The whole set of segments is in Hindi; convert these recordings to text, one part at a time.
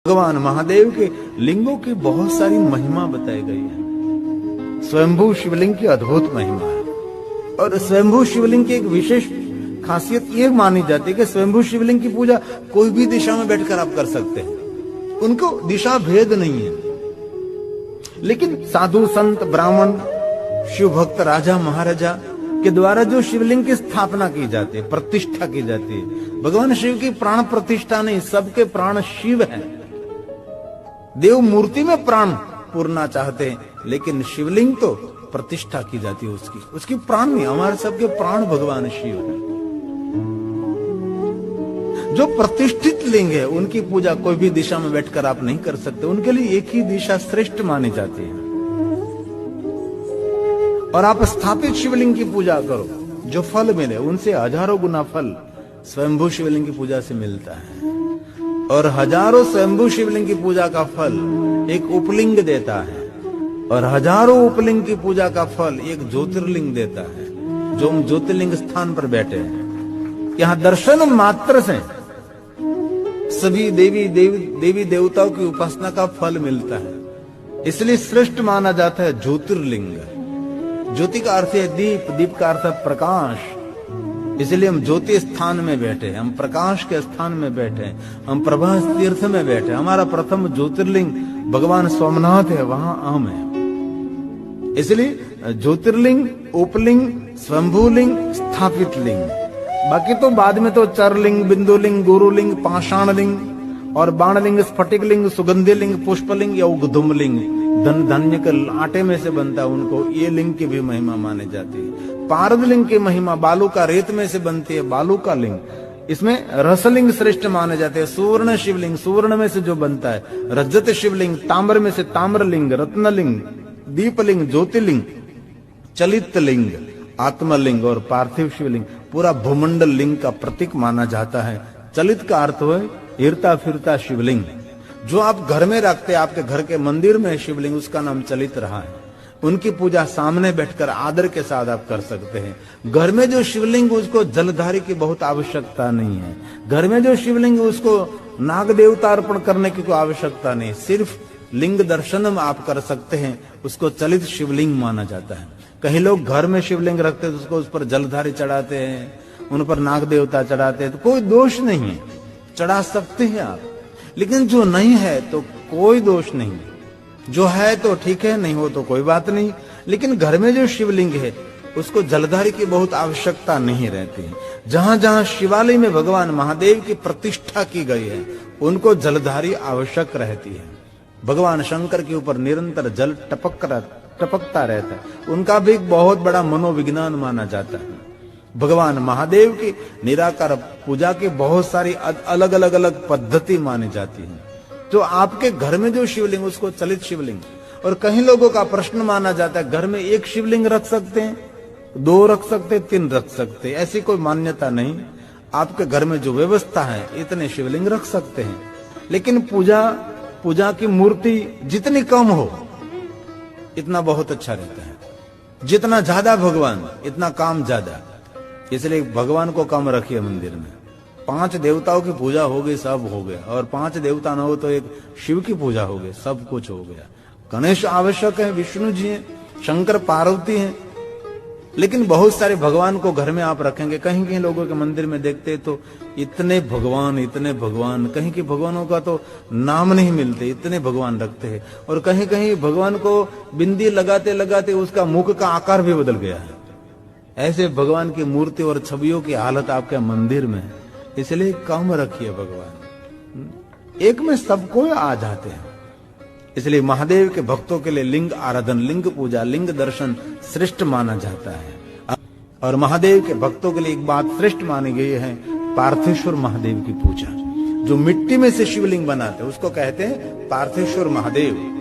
भगवान महादेव के लिंगों की बहुत सारी महिमा बताई गई है। स्वयंभू शिवलिंग की अद्भुत महिमा है और स्वयंभू शिवलिंग की एक विशेष खासियत ये मानी जाती है कि स्वयंभू शिवलिंग की पूजा कोई भी दिशा में बैठकर आप कर सकते हैं, उनको दिशा भेद नहीं है। लेकिन साधु संत ब्राह्मण शिव भक्त राजा महाराजा के द्वारा जो शिवलिंग की स्थापना की जाती है, प्रतिष्ठा की जाती है, भगवान शिव की प्राण प्रतिष्ठा नहीं, सबके प्राण शिव है। देव मूर्ति में प्राण पूरना चाहते हैं, लेकिन शिवलिंग तो प्रतिष्ठा की जाती है उसकी प्राण नहीं, हमारे सबके प्राण भगवान शिव है। जो प्रतिष्ठित लिंग है उनकी पूजा कोई भी दिशा में बैठकर आप नहीं कर सकते, उनके लिए एक ही दिशा श्रेष्ठ मानी जाती है। और आप स्थापित शिवलिंग की पूजा करो, जो फल मिले उनसे हजारों गुना फल स्वयंभू शिवलिंग की पूजा से मिलता है। और हजारों स्वयंभू शिवलिंग की पूजा का फल एक उपलिंग देता है, और हजारों उपलिंग की पूजा का फल एक ज्योतिर्लिंग देता है, जो हम ज्योतिर्लिंग स्थान पर बैठे हैं। यहाँ दर्शन मात्र से सभी देवी देवताओं की उपासना का फल मिलता है, इसलिए श्रेष्ठ माना जाता है ज्योतिर्लिंग। ज्योति का अर्थ है दीप, दीप का अर्थ है प्रकाश, इसलिए हम ज्योति स्थान में बैठे हैं, हम प्रकाश के स्थान में बैठे हैं, हम प्रभास तीर्थ में बैठे हैं। हमारा प्रथम ज्योतिर्लिंग भगवान सोमनाथ है, वहां हम है। इसलिए ज्योतिर्लिंग, उपलिंग, स्वयंभूलिंग, स्थापित लिंग, बाकी तो बाद में तो चरलिंग, बिंदुलिंग, गुरुलिंग, पाषाणलिंग और बाणलिंग, स्फटिकलिंग, सुगंधिलिंग, पुष्पलिंग या उगधुमलिंग, धान्य के आटे में से बनता है, उनको ये लिंग की भी महिमा मानी जाती है। पारद लिंग की महिमा बालू का रेत में से बनती है, बालू का लिंग, इसमें रसलिंग श्रेष्ठ माने जाते हैं। सुवर्ण शिवलिंग, सुवर्ण में से जो बनता है, रजत शिवलिंग, ताम्र में से ताम्रलिंग, रत्नलिंग, दीपलिंग, ज्योतिलिंग, चलित लिंग, आत्मलिंग और पार्थिव शिवलिंग पूरा भूमंडल लिंग का प्रतीक माना जाता है। चलित का अर्थ है हिरता फिरता शिवलिंग, जो आप घर में रखते हैं, आपके घर के मंदिर में शिवलिंग, उसका नाम चलित रहा है। उनकी पूजा सामने बैठकर आदर के साथ आप कर सकते हैं। घर में जो शिवलिंग, उसको जलधारी की बहुत आवश्यकता नहीं है। घर में जो शिवलिंग, उसको नाग देवता अर्पण करने की कोई आवश्यकता नहीं, सिर्फ लिंग दर्शन आप कर सकते हैं, उसको चलित शिवलिंग माना जाता है। कहीं लोग घर में शिवलिंग रखते हैं, उसको उस पर जलधारी चढ़ाते हैं, उन पर नाग देवता चढ़ाते हैं, तो कोई दोष नहीं है, चढ़ा सकते हैं आप। लेकिन जो नहीं है तो कोई दोष नहीं, जो है तो ठीक है, नहीं हो तो कोई बात नहीं। लेकिन घर में जो शिवलिंग है उसको जलधारी की बहुत आवश्यकता नहीं रहती। जहां जहां शिवालय में भगवान महादेव की प्रतिष्ठा की गई है, उनको जलधारी आवश्यक रहती है। भगवान शंकर के ऊपर निरंतर जल टपकता रहता है, उनका भी एक बहुत बड़ा मनोविज्ञान माना जाता है। भगवान महादेव की निराकार पूजा की बहुत सारी अलग अलग पद्धति मानी जाती है। तो आपके घर में जो शिवलिंग, उसको चलित शिवलिंग। और कहीं लोगों का प्रश्न माना जाता है, घर में एक शिवलिंग रख सकते हैं, दो रख सकते, तीन रख सकते, ऐसी कोई मान्यता नहीं। आपके घर में जो व्यवस्था है, इतने शिवलिंग रख सकते हैं। लेकिन पूजा की मूर्ति जितनी कम हो इतना बहुत अच्छा रहता है। जितना ज्यादा भगवान, इतना काम ज्यादा, इसलिए भगवान को कम रखिए मंदिर में। 5 देवताओं की पूजा हो गई, सब हो गया। और 5 देवता न हो तो एक शिव की पूजा हो गई, सब कुछ हो गया। गणेश आवश्यक है, विष्णु जी हैं, शंकर पार्वती हैं, लेकिन बहुत सारे भगवान को घर में आप रखेंगे। कहीं कहीं लोगों के मंदिर में देखते तो इतने भगवान, कहीं के भगवानों का तो नाम नहीं मिलते, इतने भगवान रखते हैं। और कहीं कहीं भगवान को बिंदी लगाते लगाते उसका मुख का आकार भी बदल गया है। ऐसे भगवान की मूर्ति और छवियों की हालत आपके मंदिर में है, इसलिए कम रखिए भगवान। एक में सबको आ जाते हैं, इसलिए महादेव के भक्तों के लिए लिंग आराधन, लिंग पूजा, लिंग दर्शन श्रेष्ठ माना जाता है। और महादेव के भक्तों के लिए एक बात श्रेष्ठ मानी गई है, पार्थेश्वर महादेव की पूजा। जो मिट्टी में से शिवलिंग बनाते हैं उसको कहते हैं पार्थेश्वर महादेव।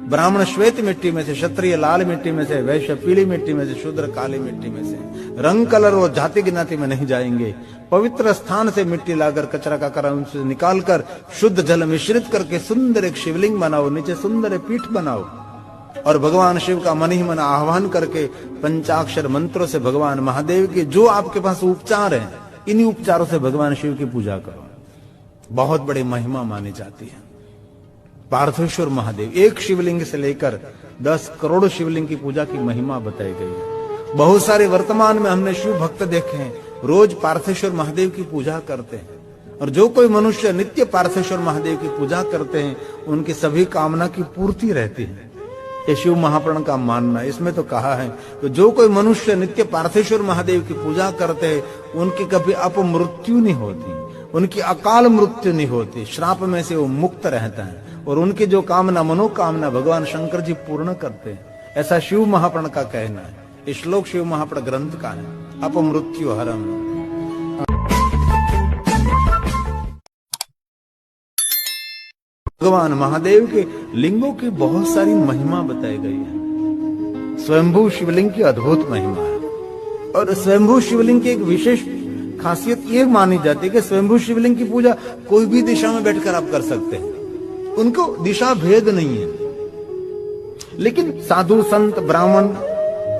ब्राह्मण श्वेत मिट्टी में से, क्षत्रिय लाल मिट्टी में से, वैश्य पीली मिट्टी में से, शूद्र काली मिट्टी में से। रंग कलर और जाति गिनाती में नहीं जाएंगे। पवित्र स्थान से मिट्टी लाकर, कचरा का कचरा उनसे निकालकर, शुद्ध जल मिश्रित करके सुंदर एक शिवलिंग बनाओ, नीचे सुंदर एक पीठ बनाओ, और भगवान शिव का मन ही मन आह्वान करके पंचाक्षर मंत्रों से भगवान महादेव के जो आपके पास उपचार हैं, इन्हीं उपचारों से भगवान शिव की पूजा करो। बहुत बड़ी महिमा मानी जाती है। पार्थेश्वर महादेव, एक शिवलिंग से लेकर 10 करोड़ शिवलिंग की पूजा की महिमा बताई गई है। बहुत सारे वर्तमान में हमने शिव भक्त देखे हैं, रोज पार्थेश्वर महादेव की पूजा करते हैं। और जो कोई मनुष्य नित्य पार्थेश्वर महादेव की पूजा करते हैं, उनकी सभी कामना की पूर्ति रहती है। ये शिव महापुराण का मानना है। इसमें तो कहा है कि जो कोई मनुष्य नित्य पार्थेश्वर महादेव की पूजा करते हैं, उनकी कभी अपमृत्यु नहीं होती, उनकी अकाल मृत्यु नहीं होती, श्राप में से वो मुक्त रहता है और उनकी जो कामना मनोकामना भगवान शंकर जी पूर्ण करते हैं। ऐसा शिव महापुराण का कहना है। ये श्लोक शिव महापुराण ग्रंथ का है, अपमृत्यु हरम। भगवान महादेव के लिंगों की बहुत सारी महिमा बताई गई है। स्वयंभू शिवलिंग की अद्भुत महिमा है और स्वयंभू शिवलिंग की एक विशेष खासियत ये मानी जाती है कि स्वयंभू शिवलिंग की पूजा कोई भी दिशा में बैठकर आप कर सकते हैं, उनको दिशा भेद नहीं है। लेकिन साधु संत ब्राह्मण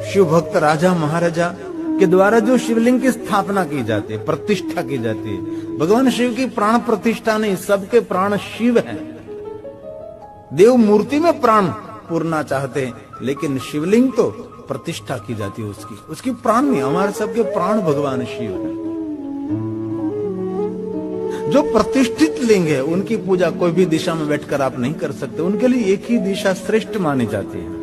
शिव भक्त राजा महाराजा के द्वारा जो शिवलिंग की स्थापना की जाती है, प्रतिष्ठा की जाती है, भगवान शिव की प्राण प्रतिष्ठा नहीं, सबके प्राण शिव हैं। देव मूर्ति में प्राण पूरना चाहते हैं, लेकिन शिवलिंग तो प्रतिष्ठा की जाती है उसकी प्राण नहीं। हमारे सबके प्राण भगवान शिव है। जो प्रतिष्ठित लिंग है उनकी पूजा कोई भी दिशा में बैठकर आप नहीं कर सकते, उनके लिए एक ही दिशा श्रेष्ठ मानी जाती है।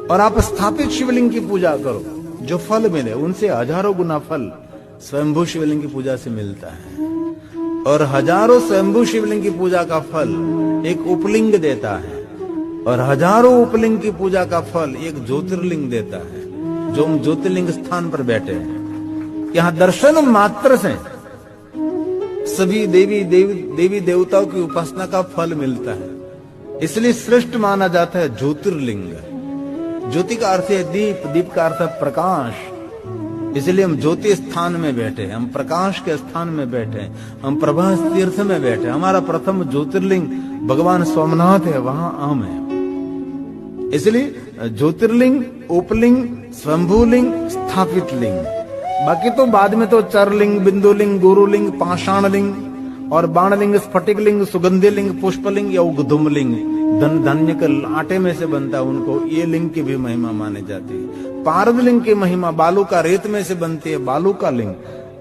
और आप स्थापित शिवलिंग की पूजा करो, जो फल मिले उनसे हजारों गुना फल स्वयंभू शिवलिंग की पूजा से मिलता है। और हजारों स्वयंभू शिवलिंग की पूजा का फल एक उपलिंग देता है और हजारों उपलिंग की पूजा का फल एक ज्योतिर्लिंग देता है, जो हम ज्योतिर्लिंग स्थान पर बैठे हैं। यहां दर्शन मात्र से सभी देवी देवताओं की उपासना का फल मिलता है, इसलिए श्रेष्ठ माना जाता है ज्योतिर्लिंग। ज्योति का अर्थ है दीप, दीप का अर्थ है प्रकाश, इसलिए हम ज्योति स्थान में बैठे हैं, हम प्रकाश के स्थान में बैठे हैं, हम प्रभास तीर्थ में बैठे हैं। हमारा प्रथम ज्योतिर्लिंग भगवान सोमनाथ है, वहां हम हैं। इसलिए ज्योतिर्लिंग, उपलिंग, स्वयंभूलिंग, स्थापित लिंग। बाकी तो बाद में तो चरलिंग, बिंदुलिंग, गुरुलिंग, पाषाणलिंग और बाणलिंग, स्फटिकलिंग, सुगंधिलिंग, पुष्पलिंग या उगधुमलिंग, धान्य के आटे में से बनता है, उनको ये लिंग की भी महिमा मानी जाती है। पारद लिंग की महिमा बालू का रेत में से बनती है, बालू का लिंग।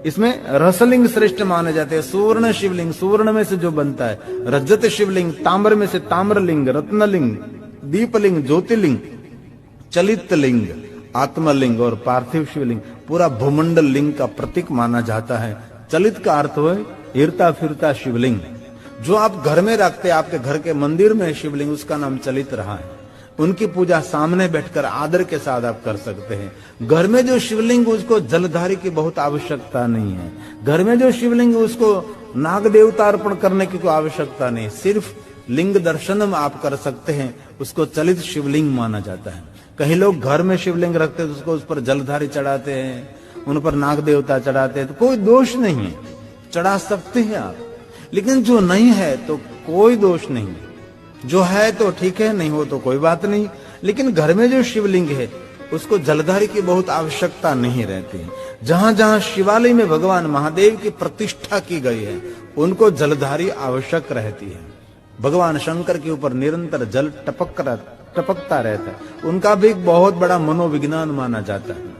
इसमें रसलिंग श्रेष्ठ माने जाते हैं। सुवर्ण शिवलिंग, सुवर्ण में से जो बनता है। रजत शिवलिंग, ताम्र में से ताम्रलिंग, रत्नलिंग, दीपलिंग, ज्योतिलिंग, चलित लिंग, आत्मलिंग और पार्थिव शिवलिंग पूरा भूमंडल लिंग का प्रतीक माना जाता है। चलित का अर्थ है हिरता फिरता शिवलिंग। जो आप घर में रखते, आपके घर के मंदिर में शिवलिंग, उसका नाम चलित रहा है। उनकी पूजा सामने बैठकर आदर के साथ आप कर सकते हैं। घर में जो शिवलिंग, उसको जलधारी की बहुत आवश्यकता नहीं है। घर में जो शिवलिंग, उसको नाग देवता अर्पण करने की कोई आवश्यकता नहीं, सिर्फ लिंग दर्शन आप कर सकते हैं, उसको चलित शिवलिंग माना जाता है। कहीं लोग घर में शिवलिंग रखते हैं, उसको उस पर जलधारी चढ़ाते हैं, उन पर नाग देवता चढ़ाते हैं, तो कोई दोष नहीं है, चढ़ा सकते हैं आप। लेकिन जो नहीं है तो कोई दोष नहीं, जो है तो ठीक है, नहीं हो तो कोई बात नहीं। लेकिन घर में जो शिवलिंग है उसको जलधारी की बहुत आवश्यकता नहीं रहती। जहां जहां शिवालय में भगवान महादेव की प्रतिष्ठा की गई है, उनको जलधारी आवश्यक रहती है। भगवान शंकर के ऊपर निरंतर जल टपकता रहता है, उनका भी एक बहुत बड़ा मनोविज्ञान माना जाता है।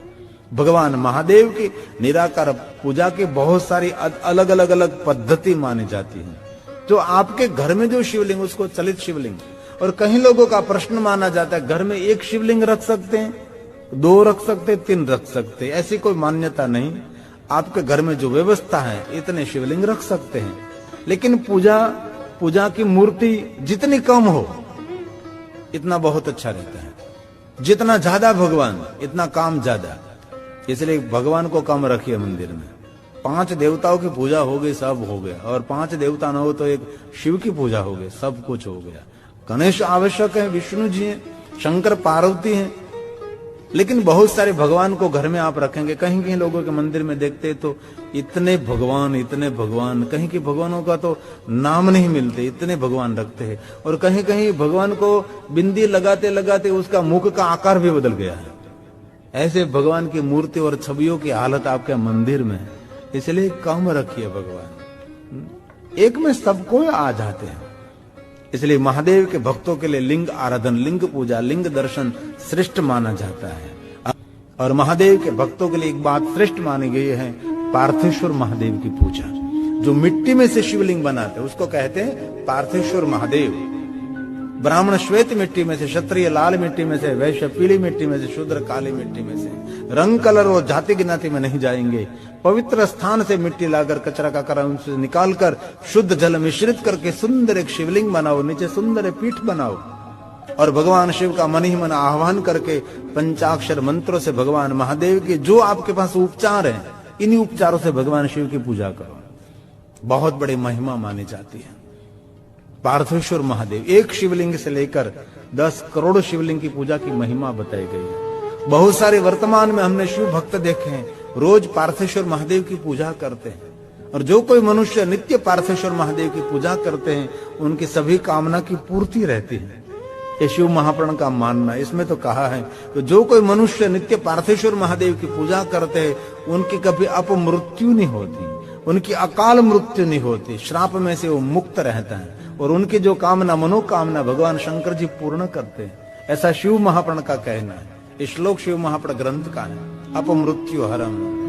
भगवान महादेव की निराकार पूजा की बहुत सारी अलग अलग पद्धति मानी जाती है। तो आपके घर में जो शिवलिंग, उसको चलित शिवलिंग। और कहीं लोगों का प्रश्न माना जाता है, घर में एक शिवलिंग रख सकते हैं, 2 रख सकते, 3 रख सकते, ऐसी कोई मान्यता नहीं। आपके घर में जो व्यवस्था है, इतने शिवलिंग रख सकते हैं। लेकिन पूजा की मूर्ति जितनी कम हो, इतना बहुत अच्छा रहता है। जितना ज्यादा भगवान, इतना काम ज्यादा। इसलिए भगवान को कम रखिए मंदिर में। 5 देवताओं की पूजा हो गई, सब हो गया। और 5 देवता न हो तो एक शिव की पूजा हो गई, सब कुछ हो गया। गणेश आवश्यक है, विष्णु जी हैं, शंकर पार्वती हैं, लेकिन बहुत सारे भगवान को घर में आप रखेंगे। कहीं कहीं लोगों के मंदिर में देखते तो इतने भगवान, कहीं के भगवानों का तो नाम नहीं मिलते, इतने भगवान रखते हैं। और कहीं कहीं भगवान को बिंदी लगाते लगाते उसका मुख का आकार भी बदल गया है। ऐसे भगवान की मूर्ति और छवियों की हालत आपके मंदिर में है, इसलिए कम रखिए भगवान। एक में सबको आ जाते हैं। इसलिए महादेव के भक्तों के लिए लिंग आराधन, लिंग पूजा, लिंग दर्शन श्रेष्ठ माना जाता है। और महादेव के भक्तों के लिए एक बात श्रेष्ठ मानी गई है, पार्थेश्वर महादेव की पूजा। जो मिट्टी में से शिवलिंग बनाते हैं उसको कहते हैं पार्थेश्वर महादेव। ब्राह्मण श्वेत मिट्टी में से, क्षत्रिय लाल मिट्टी में से, वैश्य पीली मिट्टी में से, शूद्र काली मिट्टी में से। रंग कलर और जाति गिनाती में नहीं जाएंगे। पवित्र स्थान से मिट्टी लाकर, कचरा का करा उनसे निकालकर, शुद्ध जल मिश्रित करके सुंदर एक शिवलिंग बनाओ, नीचे सुंदर एक पीठ बनाओ और भगवान शिव का मन ही मन आह्वान करके पंचाक्षर मंत्रों से भगवान महादेव के जो आपके पास उपचार हैं, इन्हीं उपचारों से भगवान शिव की पूजा करो। बहुत बड़ी महिमा मानी जाती है पार्थेश्वर महादेव। एक शिवलिंग से लेकर 10 करोड़ शिवलिंग की पूजा की महिमा बताई गई है। बहुत सारे वर्तमान में हमने शिव भक्त देखे हैं, रोज पार्थेश्वर महादेव की पूजा करते हैं। और जो कोई मनुष्य नित्य पार्थेश्वर महादेव की पूजा करते हैं, उनकी सभी कामना की पूर्ति रहती है। ये शिव महापुराण का मानना। इसमें तो कहा है कि जो कोई मनुष्य नित्य पार्थेश्वर महादेव की पूजा करते हैं, उनकी कभी अपमृत्यु नहीं होती, उनकी अकाल मृत्यु नहीं होती, श्राप में से वो मुक्त रहता है और उनकी जो कामना, मनोकामना भगवान शंकर जी पूर्ण करते हैं। ऐसा शिव महापुराण का कहना है। ये श्लोक शिव महापुराण ग्रंथ का है। अपमृत्यु हरम